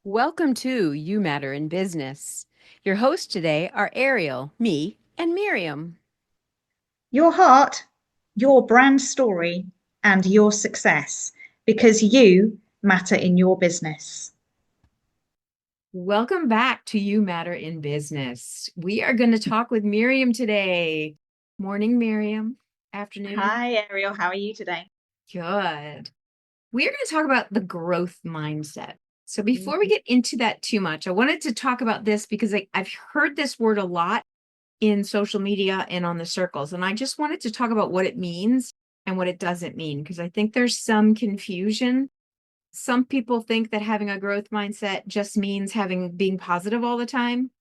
Welcome to You Matter in Business. Your hosts today are Ariel, me, and Miriam. Your heart, your brand story, and your success because you matter in your business. Welcome back to You Matter in Business. We are going to talk with Miriam today. Morning, Miriam. Afternoon. Hi, Ariel. How are you today? Good. We are going to talk about the growth mindset. So before we Mhm. get into that too much, I wanted to talk about this because I've heard this word a lot in social media and on the circles. And I just wanted to talk about what it means and what it doesn't mean, because I think there's some confusion. Some people think that having a growth mindset just means being positive all the time.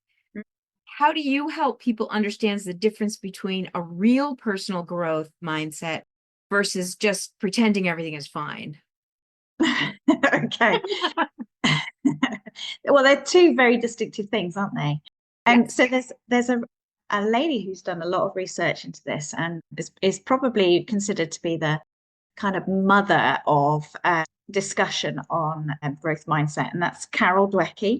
How do you help people understand the difference between a real personal growth mindset versus just pretending everything is fine? Okay. Well, they're two very distinctive things, aren't they? Yeah. So there's a lady who's done a lot of research into this and is probably considered to be the kind of mother of discussion on growth mindset, and that's Carol Dweck.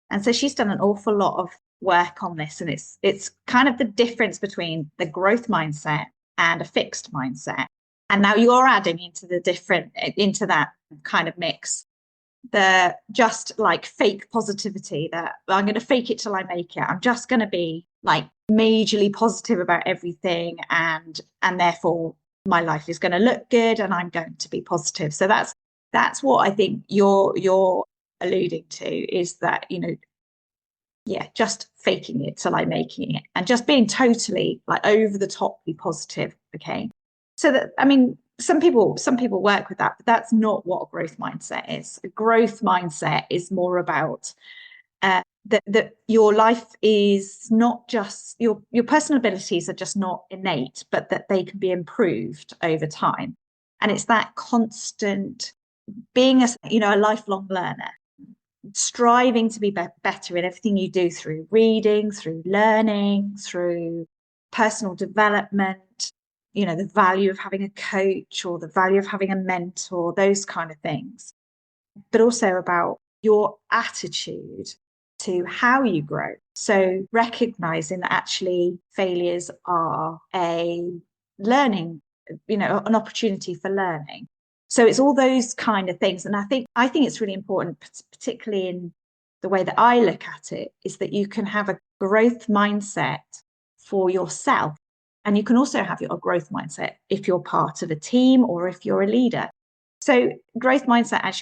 And so she's done an awful lot of work on this, and it's kind of the difference between the growth mindset and a fixed mindset. And now you're adding into that kind of mix the just like fake positivity that I'm going to fake it till I make it. I'm just going to be like majorly positive about everything, and therefore my life is going to look good and I'm going to be positive. So that's what I think you're alluding to, is that, yeah, just faking it till I'm making it and just being totally like over the toply positive. Okay. So that, I mean, some people work with that, but that's not what a growth mindset is. A growth mindset is more about that your life is not just your personal abilities are just not innate, but that they can be improved over time. And it's that constant being a lifelong learner, striving to be better in everything you do, through reading, through learning, through personal development, the value of having a coach or the value of having a mentor, those kind of things, but also about your attitude to how you grow. So recognizing that actually failures are a learning, an opportunity for learning. So it's all those kind of things. And I think it's really important, particularly in the way that I look at it, is that you can have a growth mindset for yourself. And you can also have your growth mindset if you're part of a team or if you're a leader. So growth mindset, as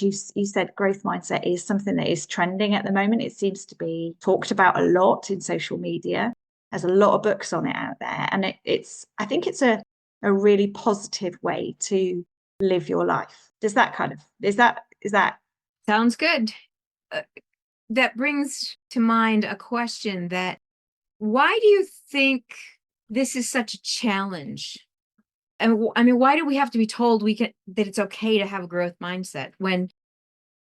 you said, growth mindset is something that is trending at the moment. It seems to be talked about a lot in social media. There's a lot of books on it out there. And I think it's a really positive way to live your life. Is that Sounds good. Uh, that brings to mind a question that why do you think this is such a challenge? And I mean, why do we have to be told that it's okay to have a growth mindset when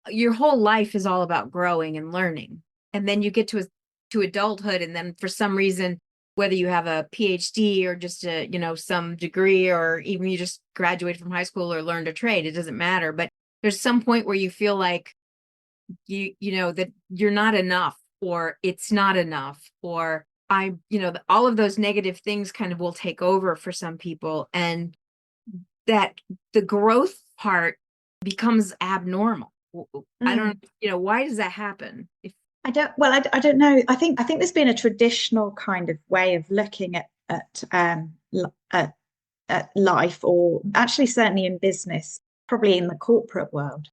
your whole life is all about growing and learning? And then you get to adulthood, and then for some reason, whether you have a PhD or just some degree, or even you just graduated from high school or learned a trade, it doesn't matter. But there's some point where you feel like that you're not enough, or it's not enough, or all of those negative things kind of will take over for some people, and that the growth part becomes abnormal. I don't, why does that happen? I don't know. I think there's been a traditional kind of way of looking at life, or actually certainly in business, probably in the corporate world,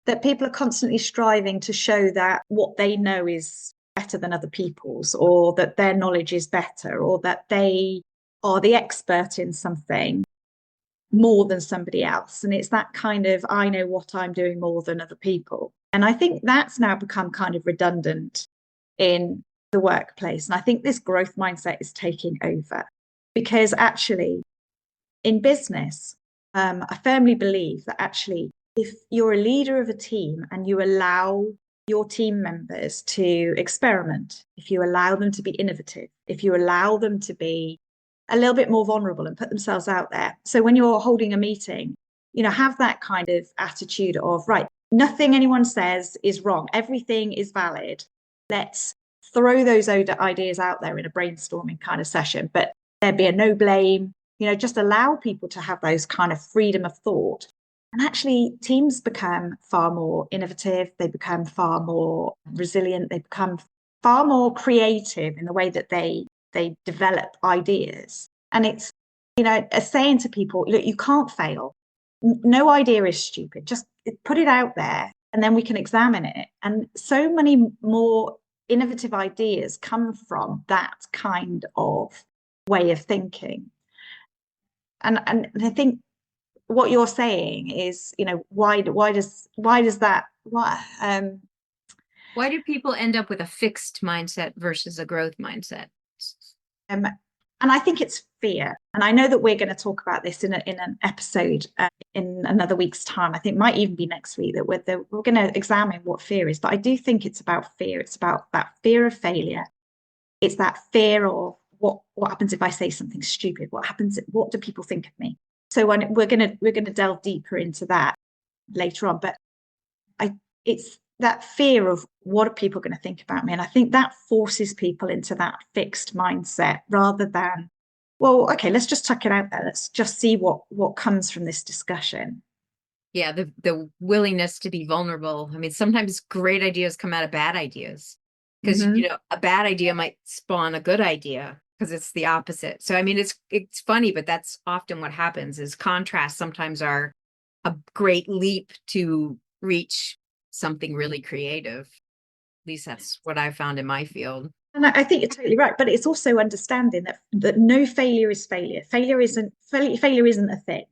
that people are constantly striving to show that what they know is better than other people's, or that their knowledge is better, or that they are the expert in something more than somebody else. And it's that kind of, I know what I'm doing more than other people. And I think that's now become kind of redundant in the workplace. And I think this growth mindset is taking over, because actually in business, I firmly believe that actually, if you're a leader of a team and you allow your team members to experiment, if you allow them to be innovative, if you allow them to be a little bit more vulnerable and put themselves out there. So when you're holding a meeting, have that kind of attitude of, right, nothing anyone says is wrong. Everything is valid. Let's throw those ideas out there in a brainstorming kind of session, but there be a no blame, just allow people to have those kind of freedom of thought. And actually, teams become far more innovative. They become far more resilient. They become far more creative in the way that they develop ideas. And it's, saying to people, look, you can't fail. No idea is stupid. Just put it out there and then we can examine it. And so many more innovative ideas come from that kind of way of thinking. And I think what you're saying is, why does that, why do people end up with a fixed mindset versus a growth mindset? And I think it's fear. And I know that we're going to talk about this in an episode in another week's time. I think it might even be next week that we're going to examine what fear is. But I do think it's about fear. It's about that fear of failure. It's that fear of what happens if I say something stupid? What do people think of me? So we're going to delve deeper into that later on. But it's that fear of what are people going to think about me? And I think that forces people into that fixed mindset rather than, well, okay, let's just tuck it out there. Let's just see what comes from this discussion. Yeah, the willingness to be vulnerable. I mean, sometimes great ideas come out of bad ideas because, a bad idea might spawn a good idea because it's the opposite. So, I mean, it's funny, but that's often what happens is contrasts sometimes are a great leap to reach something really creative. At least that's what I found in my field. And I think you're totally right, but it's also understanding that no failure is failure. Failure isn't a thing.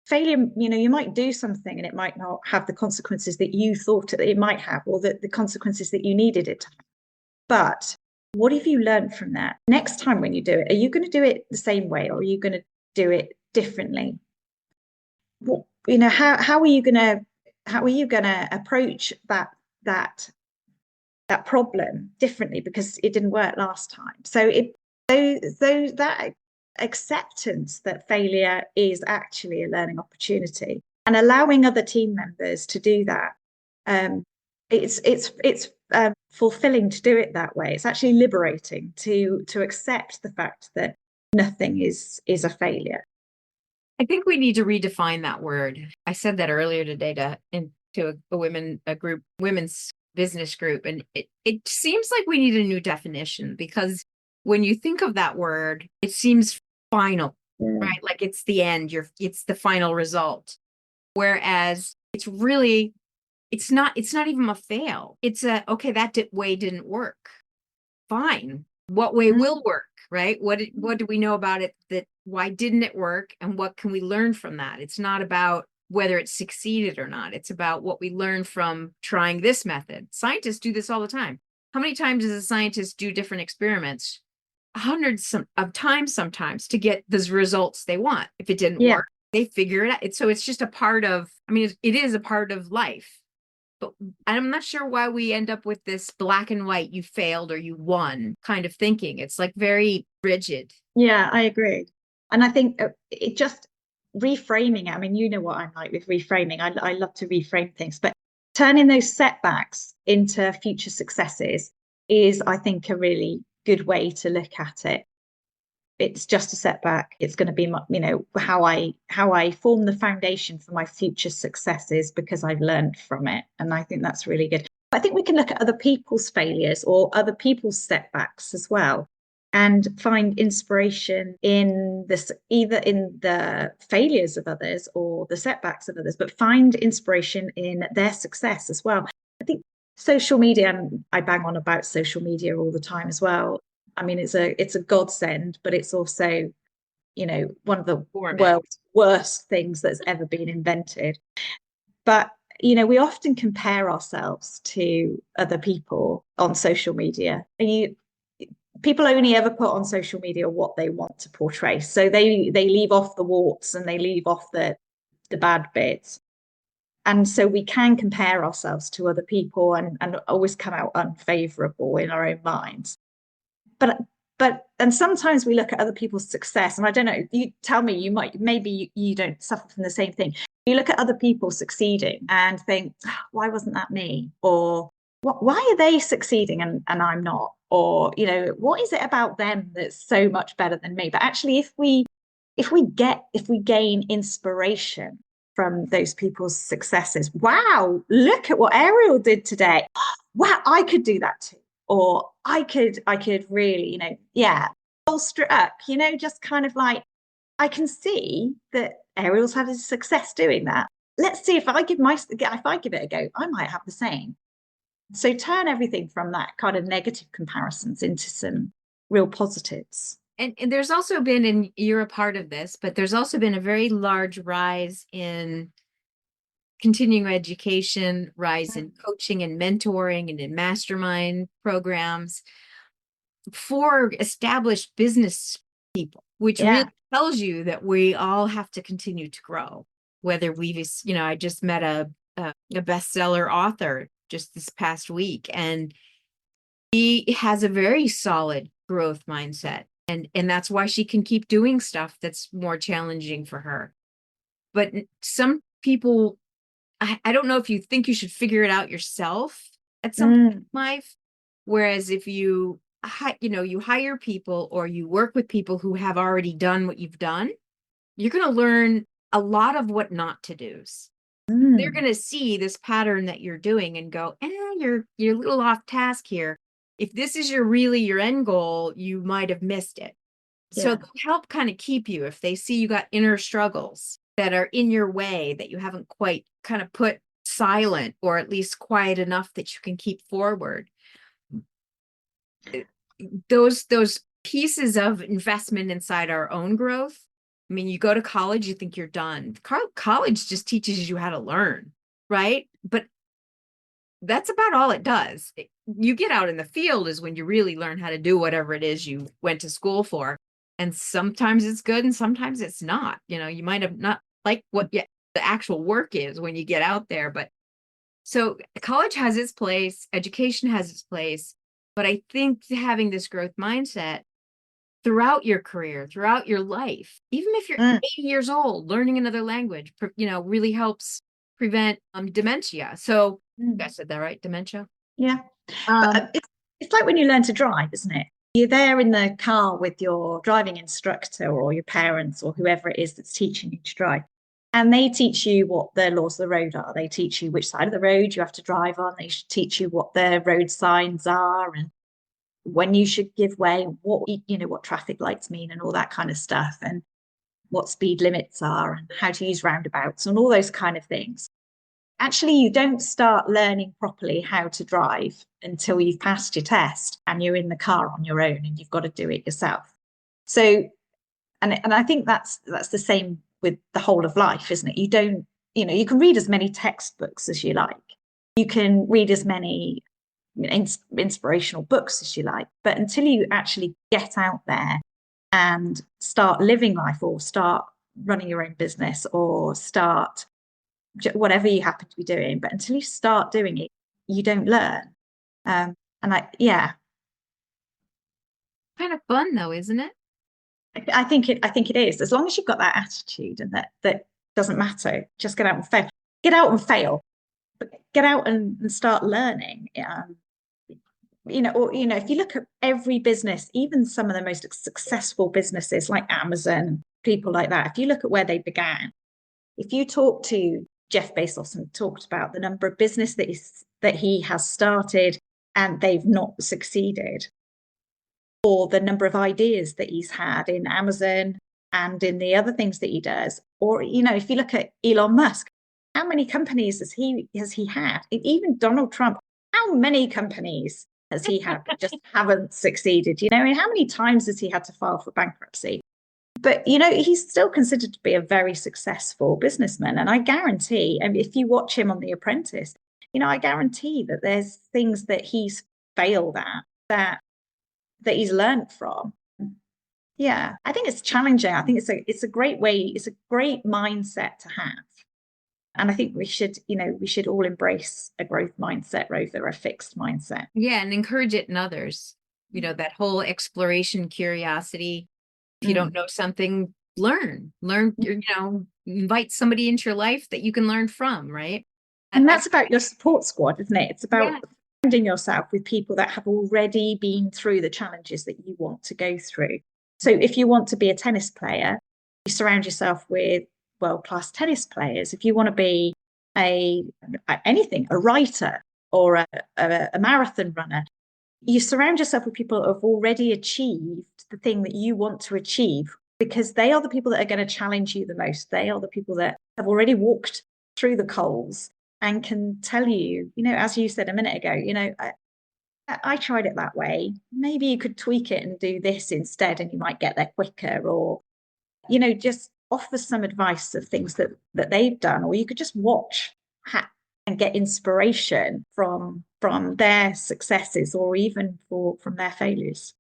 Failure, you might do something and it might not have the consequences that you thought it might have, or the consequences that you needed it to have. But what have you learned from that? Next time when you do it, are you going to do it the same way, or are you going to do it differently? How are you going to approach that problem differently because it didn't work last time? So that acceptance that failure is actually a learning opportunity and allowing other team members to do that, it's fulfilling to do it that way. It's actually liberating to accept the fact that nothing is a failure. I think we need to redefine that word. I said that earlier today to a women's business group, and it seems like we need a new definition, because when you think of that word, it seems final, right? Like it's the end, it's the final result. Whereas it's not even a fail. It's okay, that way didn't work. Fine. What way will work, right? What do we know about it, why didn't it work, and what can we learn from that? It's not about whether it succeeded or not. It's about what we learn from trying this method. Scientists do this all the time. How many times does a scientist do different experiments? Hundreds of times sometimes to get those results they want. If it didn't work, they figure it out. So it's just a part of, it is a part of life. But I'm not sure why we end up with this black and white, you failed or you won kind of thinking. It's like very rigid. Yeah, I agree. And I think it just reframing it. You know what I'm like with reframing. I love to reframe things, but turning those setbacks into future successes is, I think, a really good way to look at it. It's just a setback. It's going to be, how I form the foundation for my future successes because I've learned from it. And I think that's really good. I think we can look at other people's failures or other people's setbacks as well, and find inspiration in this, either in the failures of others or the setbacks of others, but find inspiration in their success as well. I think social media, and I bang on about social media all the time as well. It's a godsend, but it's also, one of the world's worst things that's ever been invented. But, we often compare ourselves to other people on social media, and people only ever put on social media what they want to portray. So they leave off the warts and they leave off the bad bits. And so we can compare ourselves to other people and always come out unfavorable in our own minds. But And sometimes we look at other people's success, and I don't know, you tell me, maybe you don't suffer from the same thing. You look at other people succeeding and think, "Oh, why wasn't that me?" Or why are they succeeding and I'm not? Or, what is it about them that's so much better than me? But actually, if we gain inspiration from those people's successes, wow, look at what Ariel did today. Wow, I could do that too. Or I could really, bolster it up, just kind of like, I can see that Ariel's had a success doing that. Let's see if I give it a go, I might have the same. So turn everything from that kind of negative comparisons into some real positives. And there's also been, and you're a part of this, but there's also been a very large rise in continuing education, rise in coaching and mentoring and in mastermind programs for established business people, which really tells you that we all have to continue to grow. Whether I just met a bestseller author just this past week, and he has a very solid growth mindset. And that's why she can keep doing stuff that's more challenging for her. But some people, I don't know if you think you should figure it out yourself at some point in life. Whereas if you hire people or you work with people who have already done what you've done, you're going to learn a lot of what not to do. They're going to see this pattern that you're doing and go, you're a little off task here. If this is your end goal, you might have missed it. So they'll help kind of keep you if they see you got inner struggles that are in your way that you haven't quite kind of put silent, or at least quiet enough that you can keep forward. Those pieces of investment inside our own growth. I mean, you go to college, you think you're done. College just teaches you how to learn, right? But that's about all it does. You get out in the field is when you really learn how to do whatever it is you went to school for. And sometimes it's good and sometimes it's not. You might have not liked what the actual work is when you get out there. But so college has its place, education has its place. But I think having this growth mindset throughout your career, throughout your life, even if you're 80 years old, learning another language, really helps prevent dementia. So I said that right, dementia? Yeah. But it's like when you learn to drive, isn't it? You're there in the car with your driving instructor or your parents or whoever it is that's teaching you to drive. And they teach you what the laws of the road are. They teach you which side of the road you have to drive on. They should teach you what the road signs are and when you should give way, what traffic lights mean and all that kind of stuff, and what speed limits are and how to use roundabouts and all those kind of things. Actually, you don't start learning properly how to drive until you've passed your test and you're in the car on your own and you've got to do it yourself. So, and I think that's the same with the whole of life, isn't it? You don't, you can read as many textbooks as you like. You can read as many inspirational books as you like, but until you actually get out there and start living life or start running your own business or start whatever you happen to be doing, but until you start doing it, you don't learn. Kind of fun though, isn't it? I think it is, as long as you've got that attitude and that doesn't matter. Just get out and fail, but get out and start learning. If you look at every business, even some of the most successful businesses like Amazon, people like that, if you look at where they began, if you talk to Jeff Bezos and talked about the number of business that he has started and they've not succeeded, or the number of ideas that he's had in Amazon and in the other things that he does, or if you look at Elon Musk, how many companies has he had? Even Donald Trump, how many companies has he had that just haven't succeeded? How many times has he had to file for bankruptcy? But he's still considered to be a very successful businessman, and I guarantee, and if you watch him on The Apprentice, I guarantee that there's things that he's failed at that he's learned from. Yeah, I think it's challenging. I think it's a great way, it's a great mindset to have. And I think we should all embrace a growth mindset over a fixed mindset. Yeah, and encourage it in others. you know, that whole exploration, curiosity. If you don't know something, learn, you know, invite somebody into your life that you can learn from, right? And that's about your support squad, isn't it? It's about Yeah. surrounding yourself with people that have already been through the challenges that you want to go through. So if you want to be a tennis player, you surround yourself with world-class tennis players. If you want to be a writer or a marathon runner, you surround yourself with people who have already achieved the thing that you want to achieve, because they are the people that are going to challenge you the most. They are the people that have already walked through the coals and can tell you, you know, as you said a minute ago, you know, I tried it that way. Maybe you could tweak it and do this instead, and you might get there quicker. Or, you know, just offer some advice of things that they've done. Or you could just watch and get inspiration from their successes, or even from their failures.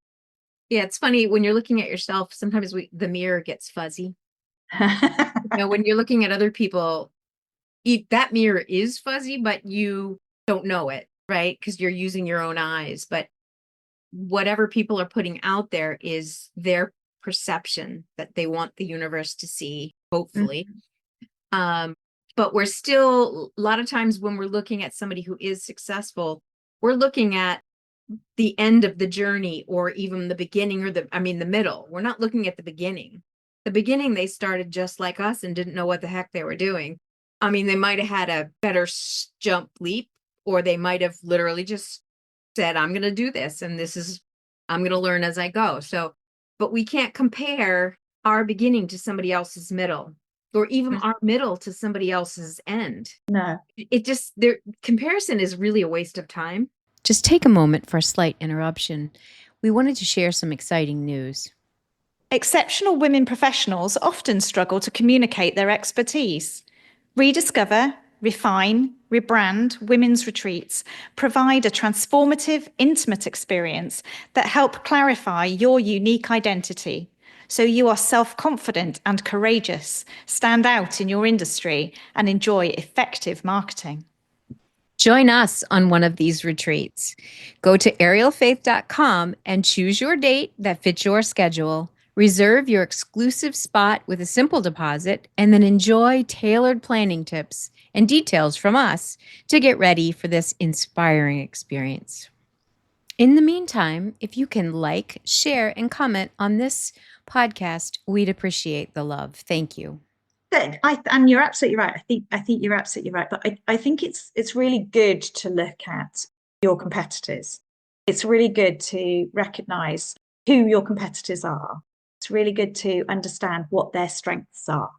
Yeah, it's funny when you're looking at yourself, sometimes the mirror gets fuzzy. You know, when you're looking at other people, that mirror is fuzzy, but you don't know it, right? Because you're using your own eyes. But whatever people are putting out there is their perception that they want the universe to see, hopefully. But we're still, a lot of times when we're looking at somebody who is successful, we're looking at the end of the journey, or even the beginning, or the middle. We're not looking at the beginning. The beginning, they started just like us and didn't know what the heck they were doing. I mean, they might have had a better jump leap, or they might have literally just said, I'm going to do this, and I'm going to learn as I go. So, but we can't compare our beginning to somebody else's middle, or even our middle to somebody else's end. No. Comparison is really a waste of time. Just take a moment for a slight interruption. We wanted to share some exciting news. Exceptional women professionals often struggle to communicate their expertise. Rediscover, refine, rebrand women's retreats provide a transformative, intimate experience that help clarify your unique identity, so you are self-confident and courageous, stand out in your industry, and enjoy effective marketing. Join us on one of these retreats. Go to arielfaith.com and choose your date that fits your schedule. Reserve your exclusive spot with a simple deposit, and then enjoy tailored planning tips and details from us to get ready for this inspiring experience. In the meantime, if you can like, share, and comment on this podcast, we'd appreciate the love. Thank you. And you're absolutely right. I think you're absolutely right. But I think it's really good to look at your competitors. It's really good to recognize who your competitors are. It's really good to understand what their strengths are,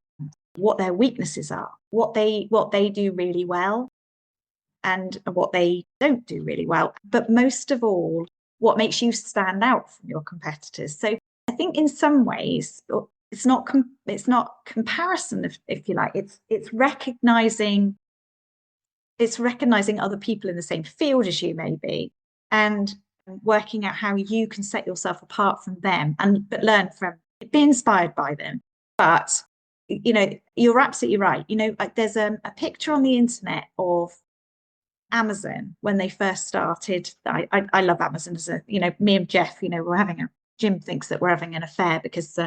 what their weaknesses are, what they do really well, and what they don't do really well. But most of all, what makes you stand out from your competitors. So I think in some ways, it's not comparison, if you like. It's recognizing other people in the same field as you, maybe, and working out how you can set yourself apart from them, but learn from, be inspired by them. But you know, you're absolutely right. You know, there's a picture on the internet of Amazon when they first started. I love Amazon as a, you know, me and Jeff, you know, Jim thinks that we're having an affair because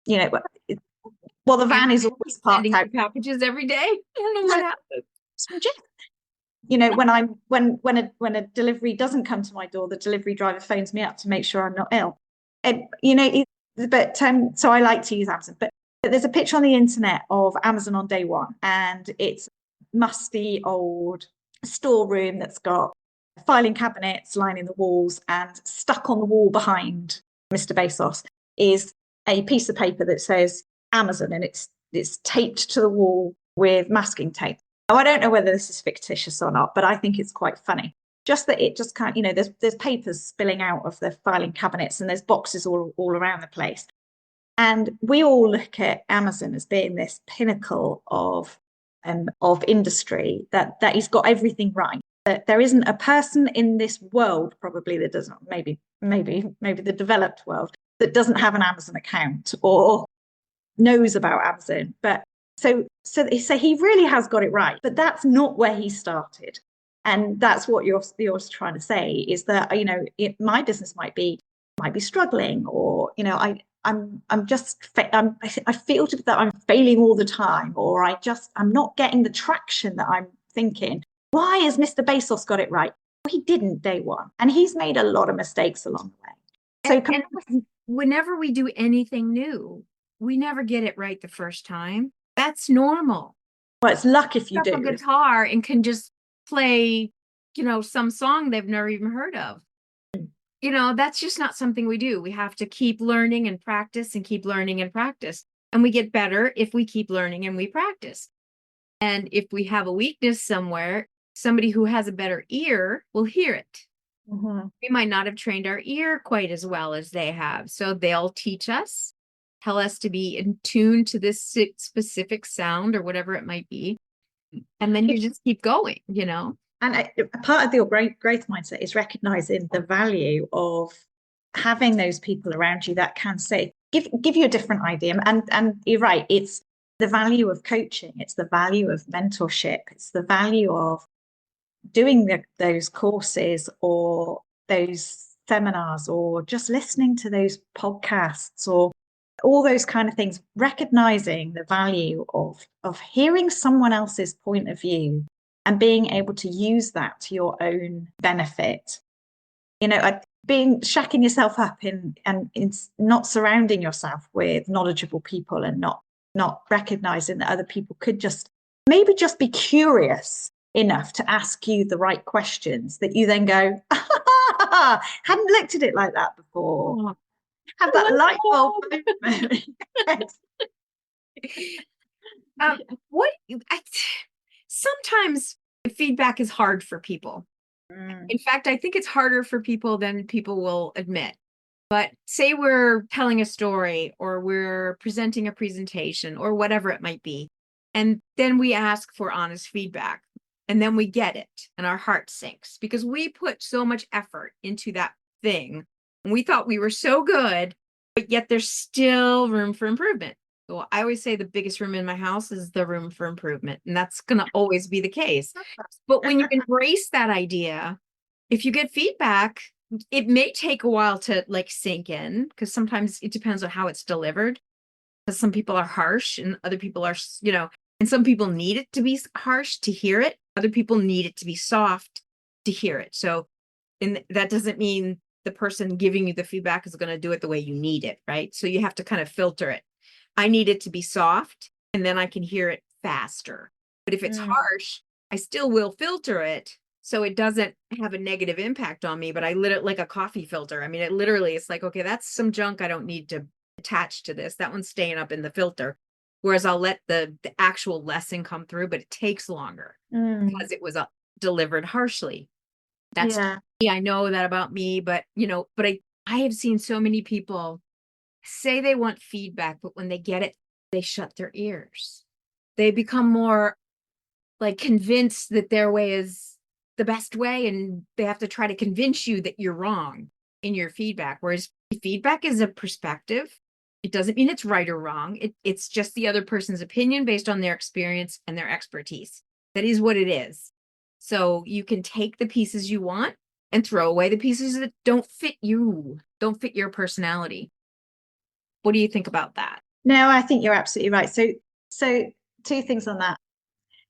you know, the van is always parked out. Packages every day. I don't know what happened. You know, when a delivery doesn't come to my door, the delivery driver phones me up to make sure I'm not ill. You know, so I like to use Amazon. But there's a picture on the internet of Amazon on day one, and it's musty old storeroom that's got filing cabinets lining the walls, and stuck on the wall behind Mr. Bezos is a piece of paper that says Amazon, and it's taped to the wall with masking tape. Now, I don't know whether this is fictitious or not, but I think it's quite funny. Just that it just can't, you know, there's papers spilling out of the filing cabinets, and there's boxes all around the place. And we all look at Amazon as being this pinnacle of industry that has got everything right. That there isn't a person in this world probably that doesn't, maybe the developed world, that doesn't have an Amazon account or knows about Amazon. But so he really has got it right. But that's not where he started. And that's what you're trying to say, is that, my business might be struggling, or, I feel that I'm failing all the time, or I'm not getting the traction that I'm thinking. Why has Mr. Bezos got it right? Well, he didn't day one, and he's made a lot of mistakes along the way. So and whenever we do anything new, we never get it right the first time. That's normal. Well, it's luck if you do. A do. guitar and can just play, some song they've never even heard of. That's just not something we do. We have to keep learning and practice and keep learning and practice. And we get better if we keep learning and we practice. And if we have a weakness somewhere, somebody who has a better ear will hear it. Mm-hmm. We might not have trained our ear quite as well as they have. So they'll teach us, tell us to be in tune to this specific sound or whatever it might be. And then you just keep going, And a part of your growth mindset is recognizing the value of having those people around you that can say, give you a different idea. And you're right, it's the value of coaching, it's the value of mentorship, it's the value of doing those courses or those seminars, or just listening to those podcasts, or all those kind of things, recognizing the value of hearing someone else's point of view and being able to use that to your own benefit. Being shacking yourself up in not surrounding yourself with knowledgeable people, and not recognizing that other people could maybe just be curious enough to ask you the right questions, that you then go, hadn't looked at it like that before. Have that light bulb moment. Sometimes feedback is hard for people. In fact, I think it's harder for people than people will admit. But say we're telling a story, or we're presenting a presentation, or whatever it might be, and then we ask for honest feedback, and then we get it, and our heart sinks because we put so much effort into that thing, and we thought we were so good, but yet there's still room for improvement. So I always say the biggest room in my house is the room for improvement, and that's going to always be the case. But when you embrace that idea, if you get feedback, it may take a while to sink in, because sometimes it depends on how it's delivered. Because some people are harsh and other people are, and some people need it to be harsh to hear it. Other people need it to be soft to hear it. So, and that doesn't mean the person giving you the feedback is going to do it the way you need it, right? So you have to kind of filter it. I need it to be soft, and then I can hear it faster. But if it's harsh, I still will filter it so it doesn't have a negative impact on me. But I lit it like a coffee filter. I mean, it's like, okay, that's some junk I don't need to attach to this. That one's staying up in the filter. Whereas I'll let the actual lesson come through, but it takes longer because it was delivered harshly. That's me. I know that about me, but I have seen so many people say they want feedback, but when they get it, they shut their ears. They become more convinced that their way is the best way, and they have to try to convince you that you're wrong in your feedback. Whereas feedback is a perspective. It doesn't mean it's right or wrong. It's just the other person's opinion based on their experience and their expertise. That is what it is. So you can take the pieces you want and throw away the pieces that don't fit you, don't fit your personality. What do you think about that? No, I think you're absolutely right. So two things on that.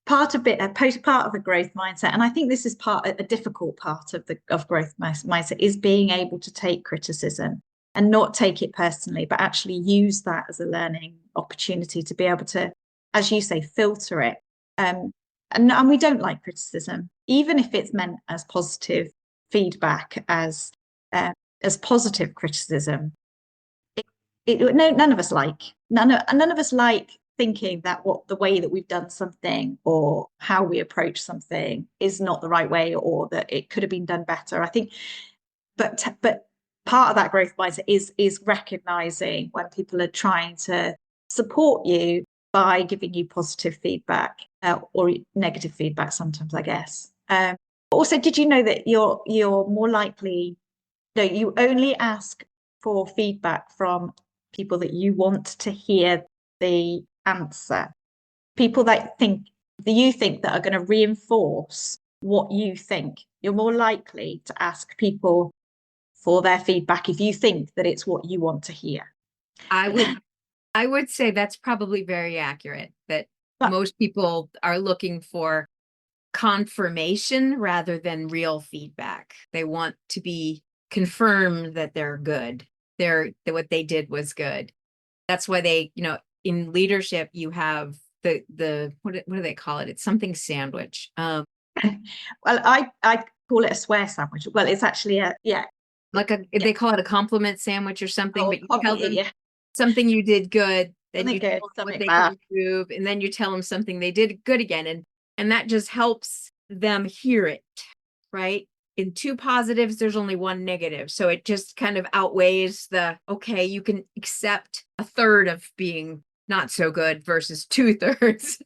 Part of a growth mindset, and I think this is a difficult part of growth mindset, is being able to take criticism and not take it personally, but actually use that as a learning opportunity to be able to, as you say, filter it. And we don't like criticism, even if it's meant as positive feedback, as positive criticism. None of us like thinking that the way that we've done something or how we approach something is not the right way, or that it could have been done better. I think, but part of that growth mindset is recognizing when people are trying to support you by giving you positive feedback, or negative feedback sometimes, I guess. Also, did you know that you're more likely, you only ask for feedback from people that you want to hear the answer, people that you think that are going to reinforce what you think. You're more likely to ask people for their feedback if you think that it's what you want to hear. I would say that's probably very accurate, that But- most people are looking for confirmation rather than real feedback. They want to be confirmed that they're good. That what they did was good. That's why they, in leadership, you have the what do they call it? It's something sandwich. Well, I call it a swear sandwich. Well, it's actually they call it a compliment sandwich or something, but you tell them something you did good, then you tell them what they can improve, and then you tell them something they did good again. And that just helps them hear it, right? In two positives, there's only one negative. So it just kind of outweighs okay, you can accept a third of being not so good versus 2/3.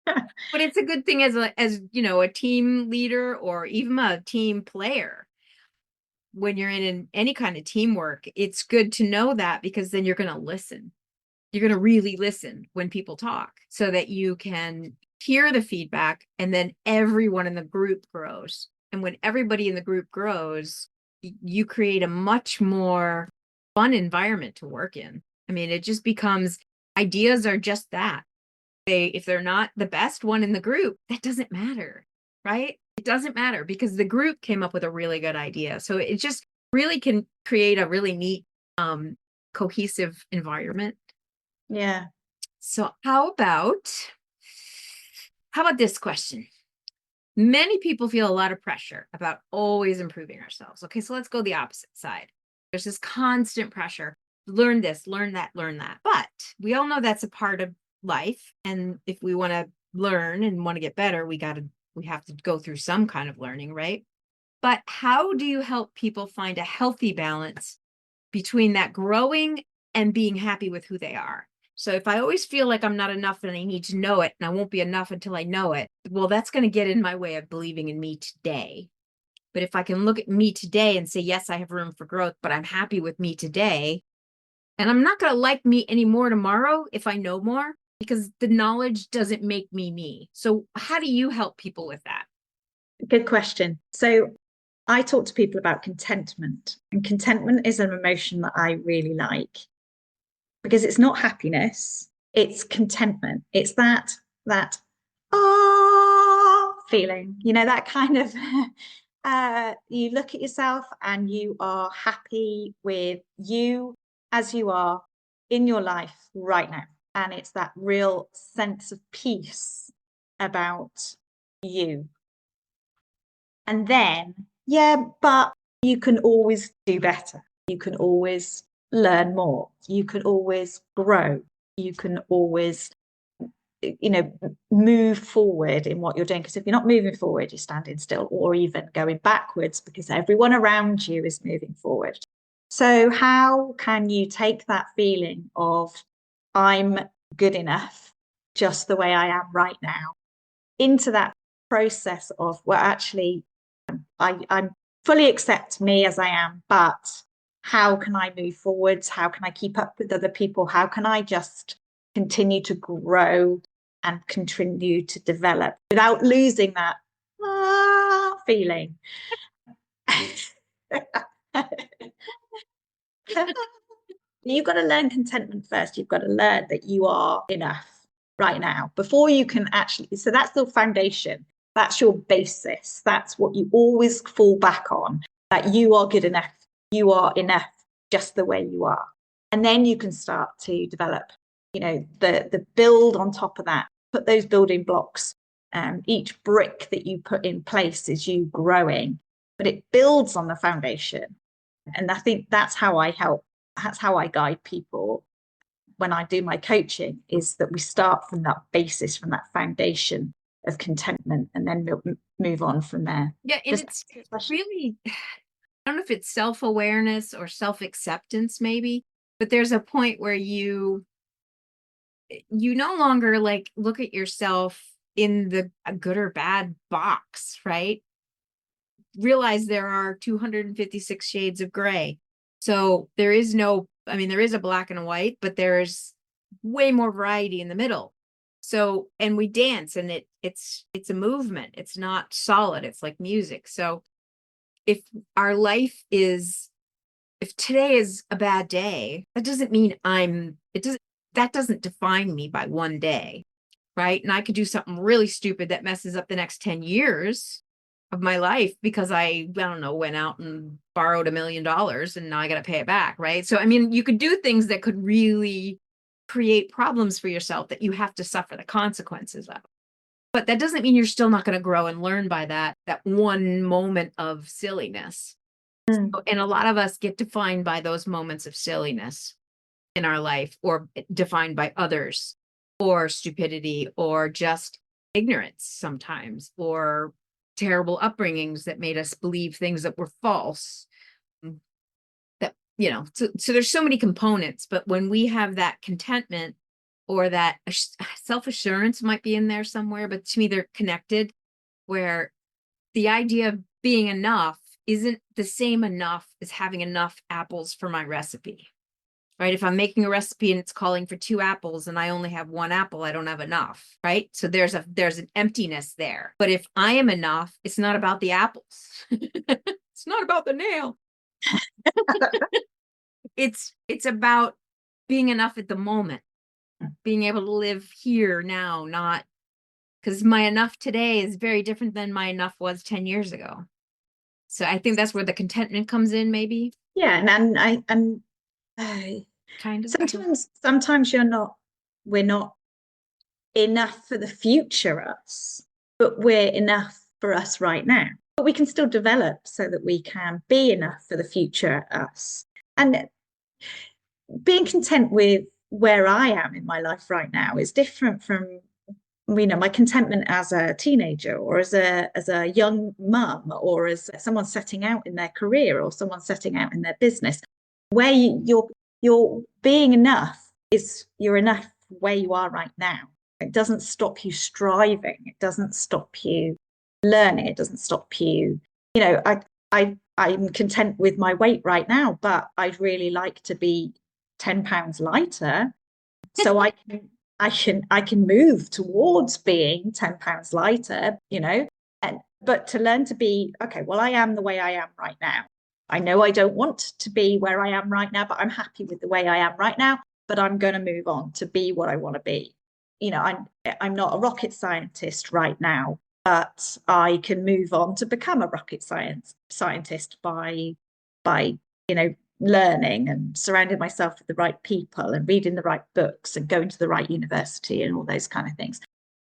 But it's a good thing as a team leader or even a team player. When you're in any kind of teamwork, it's good to know that, because then you're going to listen. You're going to really listen when people talk so that you can hear the feedback, and then everyone in the group grows. And when everybody in the group grows, you create a much more fun environment to work in. I mean, it just becomes, ideas are just that. If they're not the best one in the group, that doesn't matter, right? It doesn't matter, because the group came up with a really good idea. So it just really can create a really neat, cohesive environment. Yeah. So how about this question? Many people feel a lot of pressure about always improving ourselves. Okay, so let's go the opposite side. There's this constant pressure. Learn this, learn that, learn that. But we all know that's a part of life. And if we want to learn and want to get better, we have to go through some kind of learning, right? But how do you help people find a healthy balance between that growing and being happy with who they are? So if I always feel like I'm not enough and I need to know it, and I won't be enough until I know it, well, that's going to get in my way of believing in me today. But if I can look at me today and say, yes, I have room for growth, but I'm happy with me today, and I'm not going to like me anymore tomorrow if I know more, because the knowledge doesn't make me. So how do you help people with that? Good question. So I talk to people about contentment, and contentment is an emotion that I really like, because it's not happiness, it's contentment. It's that feeling, that kind of you look at yourself and you are happy with you as you are in your life right now. And it's that real sense of peace about you. And then, but you can always do better. You can always learn more. You can always grow. You can always, move forward in what you're doing. Because if you're not moving forward, you're standing still or even going backwards, because everyone around you is moving forward. So how can you take that feeling of I'm good enough just the way I am right now into that process of, well, actually, I'm fully accept me as I am, but how can I move forwards? How can I keep up with other people? How can I just continue to grow and continue to develop without losing that feeling? You've got to learn contentment first. You've got to learn that you are enough right now before you can actually. So that's the foundation. That's your basis. That's what you always fall back on, that you are good enough. You are enough just the way you are. And then you can start to develop, the build on top of that, put those building blocks. Each brick that you put in place is you growing, but it builds on the foundation. And I think that's how I help. That's how I guide people when I do my coaching, is that we start from that basis, from that foundation of contentment, and then move on from there. Yeah, and it's really, I don't know if it's self-awareness or self-acceptance maybe, but there's a point where you no longer look at yourself in the good or bad box, right? Realize there are 256 shades of gray. So there is a black and a white, but there's way more variety in the middle. So, and we dance, and it's a movement. It's not solid. It's like music. So if our life is, if today is a bad day, that doesn't mean that doesn't define me by one day. Right. And I could do something really stupid that messes up the next 10 years of my life because I don't know, went out and borrowed $1 million and now I got to pay it back. Right. So, I mean, you could do things that could really create problems for yourself that you have to suffer the consequences of. But that doesn't mean you're still not going to grow and learn by that one moment of silliness. Mm. And a lot of us get defined by those moments of silliness in our life, or defined by others, or stupidity, or just ignorance sometimes, or terrible upbringings that made us believe things that were false. That, so there's so many components, but when we have that contentment, or that self-assurance might be in there somewhere, but to me, they're connected, where the idea of being enough isn't the same enough as having enough apples for my recipe, right? If I'm making a recipe and it's calling for 2 apples and I only have 1 apple, I don't have enough, right? So there's an emptiness there. But if I am enough, it's not about the apples. It's not about the nail. It's about being enough at the moment, being able to live here now, not because my enough today is very different than my enough was 10 years ago. So I think that's where the contentment comes in, maybe. Yeah, and Kind of. sometimes we're not enough for the future us, but we're enough for us right now. But we can still develop so that we can be enough for the future us. And being content with where I am in my life right now is different from, my contentment as a teenager, or as a young mum, or as someone setting out in their career, or someone setting out in their business. Where you're being enough is you're enough where you are right now. It doesn't stop you striving. It doesn't stop you learning. It doesn't stop you. I'm content with my weight right now, but I'd really like to be 10 pounds lighter, so I can move towards being 10 pounds lighter, but to learn to be, okay, well, I am the way I am right now. I know I don't want to be where I am right now, but I'm happy with the way I am right now, but I'm going to move on to be what I want to be. I'm not a rocket scientist right now, but I can move on to become a rocket scientist by learning and surrounding myself with the right people and reading the right books and going to the right university and all those kind of things.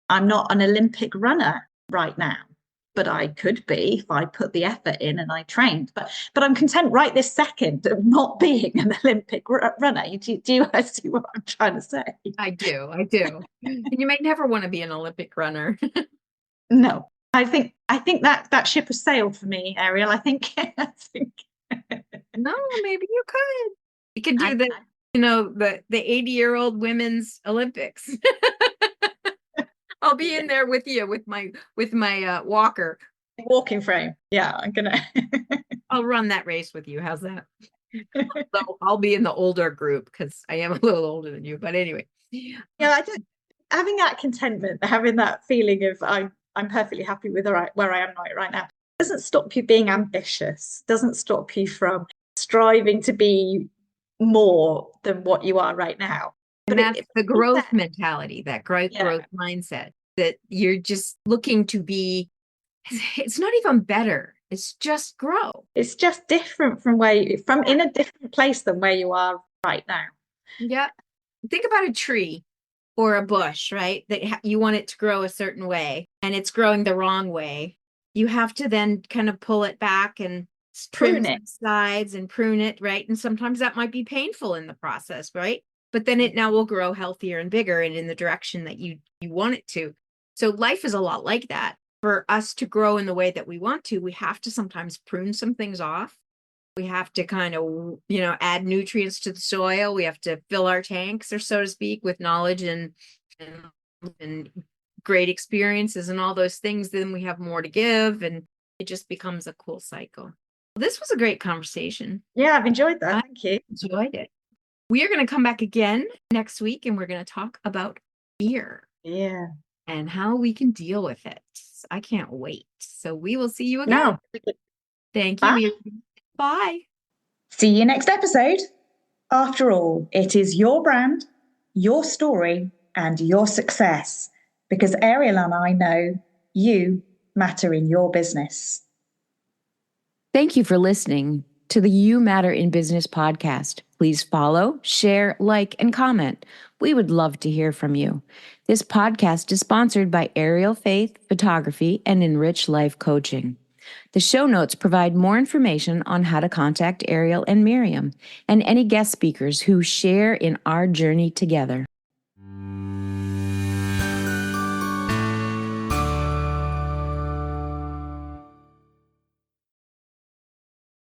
I'm not an Olympic runner right now, but I could be if I put the effort in and I trained. But I'm content right this second of not being an Olympic runner. Do you see what I'm trying to say? I do. And you may never want to be an Olympic runner. No, I think that ship has sailed for me, Ariel. I think. No, maybe you could. You could do the 80-year-old women's Olympics. I'll be in there with you with my walker. Walking frame. Yeah, I'm gonna. I'll run that race with you. How's that? So I'll be in the older group because I am a little older than you. But anyway. Yeah, I just having that contentment, having that feeling of I'm perfectly happy with where I am right now, doesn't stop you being ambitious. Doesn't stop you from striving to be more than what you are right now. And that's the growth mentality, that growth mindset, that you're just looking to be. It's not even better. It's just grow. It's just different from in a different place than where you are right now. Yeah. Think about a tree or a bush, right? That you want it to grow a certain way and it's growing the wrong way. You have to then kind of pull it back and prune it, sides and prune it, right? And sometimes that might be painful in the process, right? But then it now will grow healthier and bigger and in the direction that you want it to. So life is a lot like that. For us to grow in the way that we want to, we have to sometimes prune some things off. We have to kind of, add nutrients to the soil. We have to fill our tanks, or so to speak, with knowledge and great experiences and all those things. Then we have more to give, and it just becomes a cool cycle. This was a great conversation. Yeah, I've enjoyed that. Thank you. Enjoyed it. We are going to come back again next week, and we're going to talk about fear. Yeah. and how we can deal with it. I can't wait. So we will see you again. No. Thank you, Bye. Miriam. Bye. See you next episode. After all, it is your brand, your story, and your success. Because Ariel and I know you matter in your business. Thank you for listening to the You Matter in Business podcast. Please follow, share, like, and comment. We would love to hear from you. This podcast is sponsored by Ariel Faith Photography and Enrich Life Coaching. The show notes provide more information on how to contact Ariel and Miriam and any guest speakers who share in our journey together.